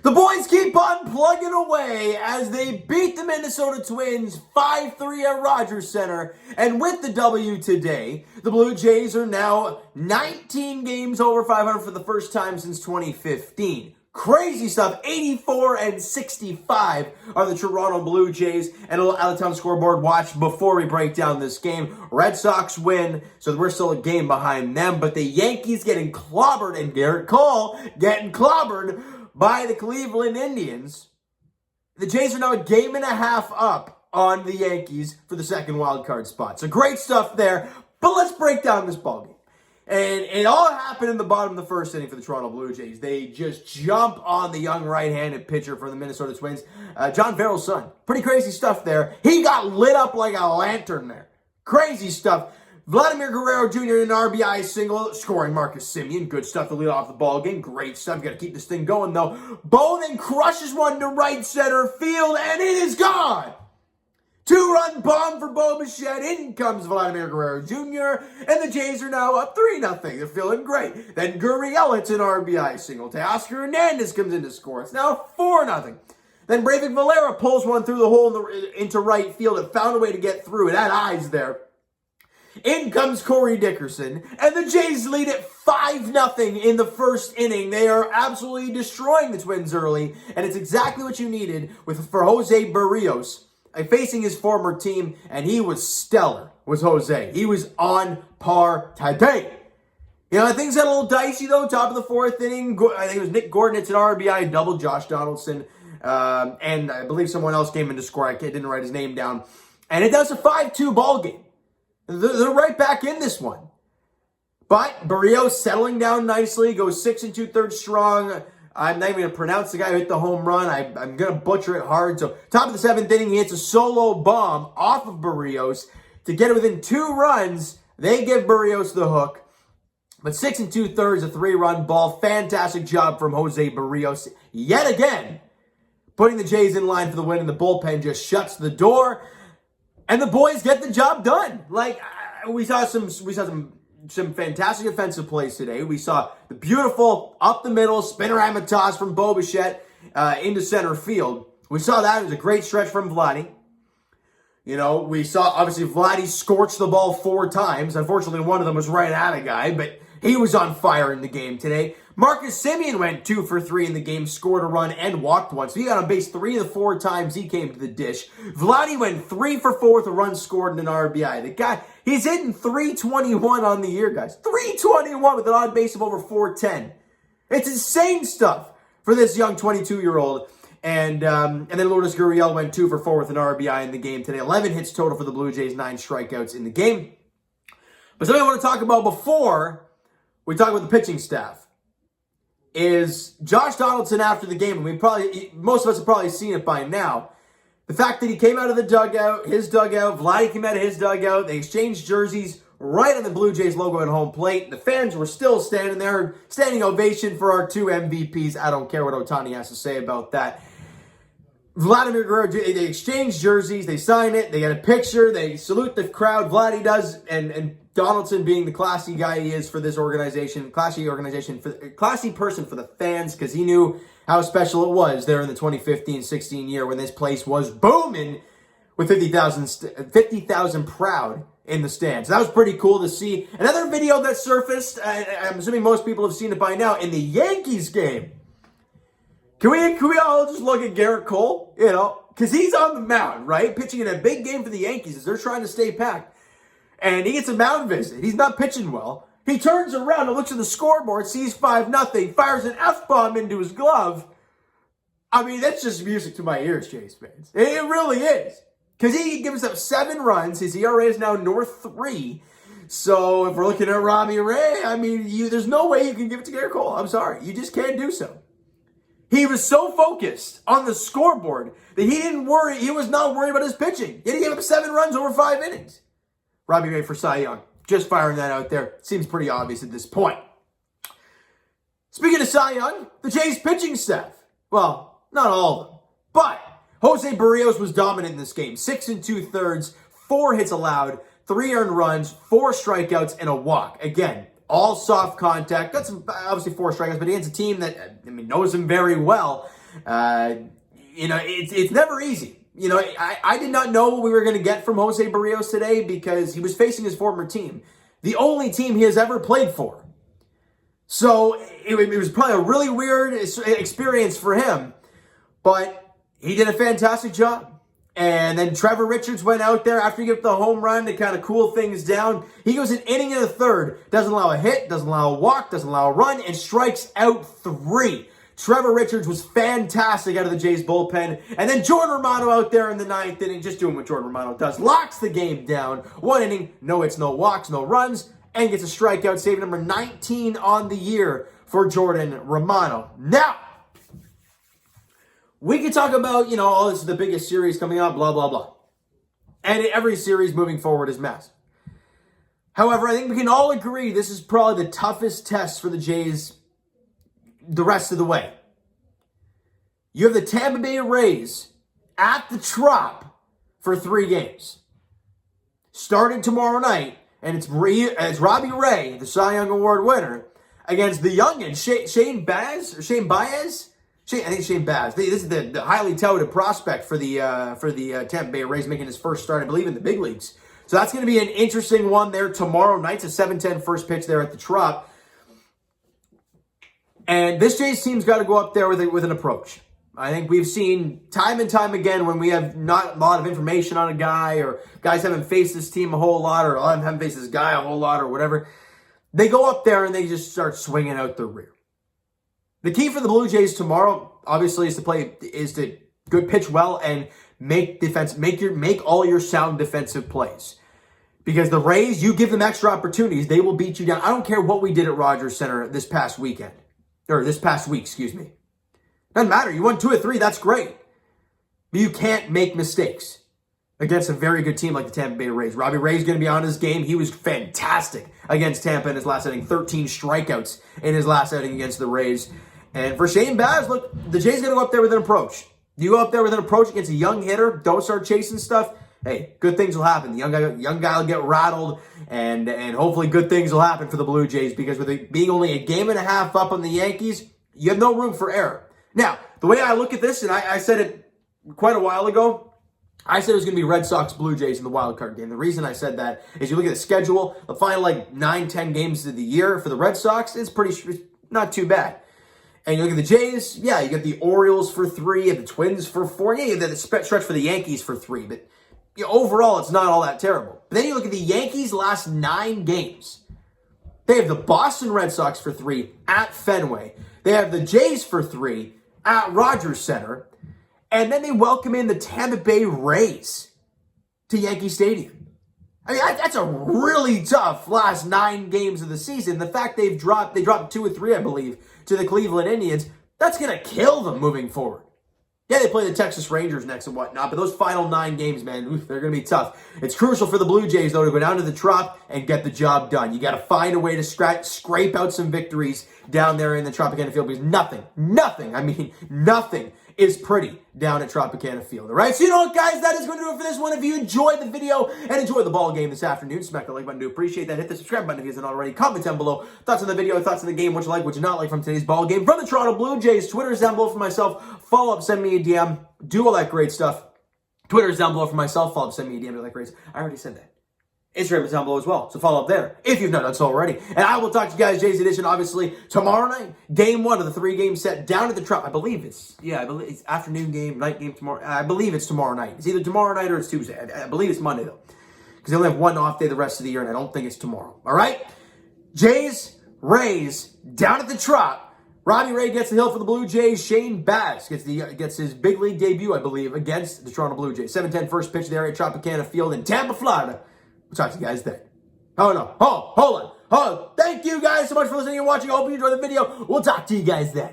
The boys keep on plugging away as they beat the Minnesota Twins 5-3 at Rogers Center. And with the W today, the Blue Jays are now 19 games over 500 for the first time since 2015. Crazy stuff. 84-65 are the Toronto Blue Jays. And a little out-of-town scoreboard watch before we break down this game. Red Sox win, so we're still a game behind them. But the Yankees getting clobbered, and Garrett Cole getting clobbered by the Cleveland Indians. The Jays are now a game and a half up on the Yankees for the second wild card spot. So great stuff there. But let's break down this ballgame. And it all happened in the bottom of the first inning for the Toronto Blue Jays. They just jump on the young right-handed pitcher for the Minnesota Twins, John Farrell's son. Pretty crazy stuff there. He got lit up like a lantern there. Crazy stuff. Vladimir Guerrero Jr. in an RBI single, scoring Marcus Semien. Good stuff to lead off the ball game. Great stuff. Got to keep this thing going, though. Bo then crushes one to right center field, and it is gone. Two-run bomb for Bo Bichette. In comes Vladimir Guerrero Jr., and the Jays are now up 3-0. They're feeling great. Then Gurriel hits an RBI single. Teoscar Hernandez comes in to score. It's now 4-0. Then Brayvic Valera pulls one through the hole into right field and found a way to get through. It had eyes there. In comes Corey Dickerson, and the Jays lead it 5-0 in the first inning. They are absolutely destroying the Twins early, and it's exactly what you needed for Jose Barrios facing his former team, and he was stellar, was Jose. He was on par today. You know, things got a little dicey, though. Top of the fourth inning, I think it was Nick Gordon. It's an RBI double, Josh Donaldson, and I believe someone else came in to score. I didn't write his name down. And it does a 5-2 ball game. They're right back in this one. But Barrios settling down nicely, goes 6 2/3 strong. I'm not even going to pronounce the guy who hit the home run. I'm going to butcher it hard. So top of the seventh inning, he hits a solo bomb off of Barrios to get it within 2 runs. They give Barrios the hook. But 6 2/3, a 3-run ball. Fantastic job from Jose Barrios yet again, putting the Jays in line for the win, and the bullpen just shuts the door. And the boys get the job done. Like, we saw some fantastic offensive plays today. We saw the beautiful up the middle spinorama toss from Bo Bichette into center field. We saw that. It was a great stretch from Vladdy. You know, we saw obviously Vladdy scorch the ball 4 times. Unfortunately, one of them was right at a guy, but he was on fire in the game today. Marcus Semien went 2 for 3 in the game, scored a run and walked one. So he got on base 3 of the 4 times he came to the dish. Vladdy went 3 for 4 with a run scored and an RBI. The guy, he's hitting .321 on the year, guys. .321 with an on base of over .410. It's insane stuff for this young 22-year-old. And then Lourdes Gurriel went 2 for 4 with an RBI in the game today. 11 hits total for the Blue Jays, 9 strikeouts in the game. But something I want to talk about before we talk about the pitching staff is Josh Donaldson after the game, and most of us have probably seen it by now. The fact that he came out of the dugout, his dugout, Vladdy came out of his dugout, they exchanged jerseys right on the Blue Jays logo at home plate. The fans were still standing there, standing ovation for our 2 MVPs. I don't care what Ohtani has to say about that. Vladimir Guerrero, they exchange jerseys, they sign it, they get a picture, they salute the crowd. Vladdy does, and Donaldson, being the classy guy he is for this organization, classy person for the fans, because he knew how special it was there in the 2015-16 year when this place was booming with 50,000 proud in the stands. So that was pretty cool to see. Another video that surfaced, I'm assuming most people have seen it by now, in the Yankees game. Can we all just look at Garrett Cole? You know, because he's on the mound, right? Pitching in a big game for the Yankees as they're trying to stay packed. And he gets a mound visit. He's not pitching well. He turns around and looks at the scoreboard, sees 5-0, fires an F-bomb into his glove. I mean, that's just music to my ears, Jays fans. It really is. Because he gives up 7 runs. His ERA is now north 3. So if we're looking at Robbie Ray, I mean, there's no way you can give it to Garrett Cole. I'm sorry. You just can't do so. He was so focused on the scoreboard that he was not worried about his pitching. Yet he gave up 7 runs over 5 innings. Robbie Ray for Cy Young. Just firing that out there. Seems pretty obvious at this point. Speaking of Cy Young, the Jays pitching staff. Well, not all of them. But Jose Barrios was dominant in this game. 6 2/3, 4 hits allowed, 3 earned runs, 4 strikeouts, and a walk. Again, all soft contact. Got some, obviously 4 strikeouts, but against a team that knows him very well. It's never easy. I did not know what we were going to get from Jose Barrios today because he was facing his former team, the only team he has ever played for. So it was probably a really weird experience for him, but he did a fantastic job. And then Trevor Richards went out there after he got the home run to kind of cool things down. He goes an inning in the third, doesn't allow a hit, doesn't allow a walk, doesn't allow a run, and strikes out 3. Trevor Richards was fantastic out of the Jays bullpen. And then Jordan Romano out there in the 9th inning, just doing what Jordan Romano does. Locks the game down. 1 inning, no hits, no walks, no runs, and gets a strikeout, save number 19 on the year for Jordan Romano. Now, we can talk about, oh, this is the biggest series coming up, blah, blah, blah. And every series moving forward is massive. However, I think we can all agree this is probably the toughest test for the Jays the rest of the way. You have the Tampa Bay Rays at the Trop for 3 games. Starting tomorrow night, and it's Robbie Ray, the Cy Young Award winner, against the youngin, Shane Baez. I think Shane Baz. This is the highly touted prospect for the Tampa Bay Rays, making his first start, I believe, in the big leagues. So that's going to be an interesting one there tomorrow night. It's a 7:10 first pitch there at the Trop. And this Jays team's got to go up there with an approach. I think we've seen time and time again when we have not a lot of information on a guy, or guys haven't faced this team a whole lot, or haven't faced this guy a whole lot, or whatever. They go up there and they just start swinging out the rear. The key for the Blue Jays tomorrow, obviously, is to good pitch well and make all your sound defensive plays. Because the Rays, you give them extra opportunities, they will beat you down. I don't care what we did at Rogers Center this past week, excuse me. Doesn't matter. You won 2 or 3, that's great. But you can't make mistakes against a very good team like the Tampa Bay Rays. Robbie Ray is going to be on his game. He was fantastic against Tampa in his last outing. 13 strikeouts in his last outing against the Rays. And for Shane Baz, look, the Jays got to go up there with an approach. You go up there with an approach against a young hitter, don't start chasing stuff. Hey, good things will happen. The young guy will get rattled, and hopefully good things will happen for the Blue Jays, because with it being only a game and a half up on the Yankees, you have no room for error. Now, the way I look at this, and I said it quite a while ago, I said it was going to be Red Sox Blue Jays in the wild card game. The reason I said that is you look at the schedule, the final 9-10 games of the year for the Red Sox, it's not too bad. And you look at the Jays, you got the Orioles for 3, you have the Twins for 4. Yeah, you have the stretch for the Yankees for 3. But overall, it's not all that terrible. But then you look at the Yankees' last 9 games. They have the Boston Red Sox for 3 at Fenway. They have the Jays for 3 at Rogers Center. And then they welcome in the Tampa Bay Rays to Yankee Stadium. I mean, that's a really tough last 9 games of the season. The fact they dropped 2 or 3, I believe, to the Cleveland Indians, that's going to kill them moving forward. Yeah, they play the Texas Rangers next and whatnot, but those final 9 games, man, they're going to be tough. It's crucial for the Blue Jays, though, to go down to the Trop and get the job done. You got to find a way to scrape out some victories down there in the Tropicana Field, because nothing is pretty down at Tropicana Field. All right, so you know what, guys? That is going to do it for this one. If you enjoyed the video and enjoyed the ball game this afternoon, smack the like button. Do appreciate that. Hit the subscribe button if you haven't already. Comment down below thoughts on the video, thoughts on the game, what you like, what you not like from today's ball game. From the Toronto Blue Jays, Twitter is down below for myself. Follow up, send me a DM, do all that great stuff. Twitter is down below for myself. Follow up, send me a DM, do all that great stuff. I already said that. Instagram is down below as well, so follow up there if you've not done so already. And I will talk to you guys, Jays Edition, obviously, tomorrow night. Game 1 of the 3-game set down at the Trop. I believe it's afternoon game, night game tomorrow. I believe it's tomorrow night. It's either tomorrow night or it's Tuesday. I believe it's Monday, though, because they only have 1 off day the rest of the year, and I don't think it's tomorrow. All right? Jays, Rays, down at the Trop. Robbie Ray gets the hill for the Blue Jays. Shane Baz gets his big league debut, I believe, against the Toronto Blue Jays. 7:10 first pitch there at Tropicana Field in Tampa, Florida. We'll talk to you guys then. Oh, no. Hold on. Thank you guys so much for listening and watching. I hope you enjoyed the video. We'll talk to you guys then.